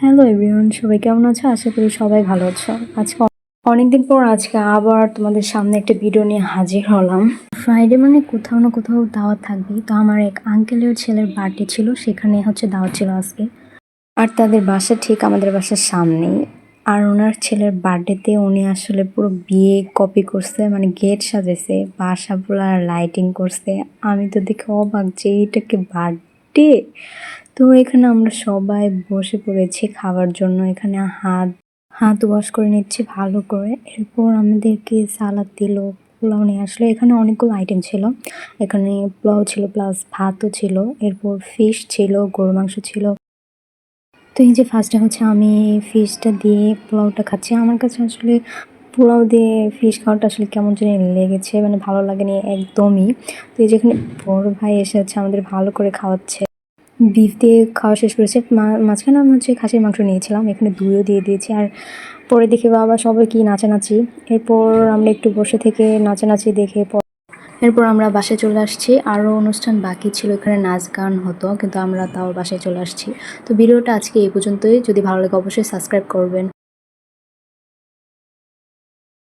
Hello everyone, সবাই কেমন আছো? আশা করি সবাই ভালো আছো। আজকে অনেকদিন পর আবার তোমাদের সামনে একটা ভিডিও নিয়ে হাজির হলাম। ফ্রাইডে মানে কোথাও না কোথাও দাওয়াত থাকবেই। তো আমার এক আঙ্কেলের ছেলের বার্থডে ছিল, সেখানে দাওয়াত ছিল আজকে। আর তাদের বাসা ঠিক আমাদের বাসার সামনেই। আর ওনার ছেলের বার্থডেতে উনি আসলে পুরো বিয়ে কপি করছে, মানে গেট সাজাইছে, বাসা পুরো লাইটিং করছে। আমি তো দেখে অবাক যে এইটাকে বার্থডে। তো এখানে আমরা সবাই বসে পড়েছি খাওয়ার জন্য। এখানে হাত হাত ওয়াশ করে নিচ্ছি ভালো করে। এরপর আমাদেরকে সালাদ দিল, পোলাও নিয়ে আসলো। এখানে অনেকগুলো আইটেম ছিল। এখানে পোলাও ছিল, প্লাস ভাতও ছিল, এরপর ফিশ ছিল, গরু মাংস ছিল। তো এই যে ফার্স্টে আমি ফিশটা দিয়ে পোলাওটা খাচ্ছি। আমার কাছে আসলে পোলাও দিয়ে ফিশ খাওয়াটা আসলে কেমন জানি লেগেছে, মানে ভালো লাগেনি একদমই। তো এই যেখানে বড় ভাই এসে আমাদের ভালো করে খাওয়াচ্ছে। বিফ দিয়ে খাওয়া শেষ করেছে। মাঝখানে আমি খাসির মাংস নিয়েছিলাম, এখানে দইও দিয়ে দিয়েছি। আর পরে দেখি বাবা সবাই কি নাচানাচি। এরপর আমরা একটু বসে থেকে নাচানাচি দেখে এরপর আমরা বাসায় চলে আসছি। আরও অনুষ্ঠান বাকি ছিল, এখানে নাচ গান হতো, কিন্তু আমরা তাও বাসায় চলে আসছি। তো ভিডিওটা আজকে এই পর্যন্তই। যদি ভালো লাগে অবশ্যই সাবস্ক্রাইব করবেন।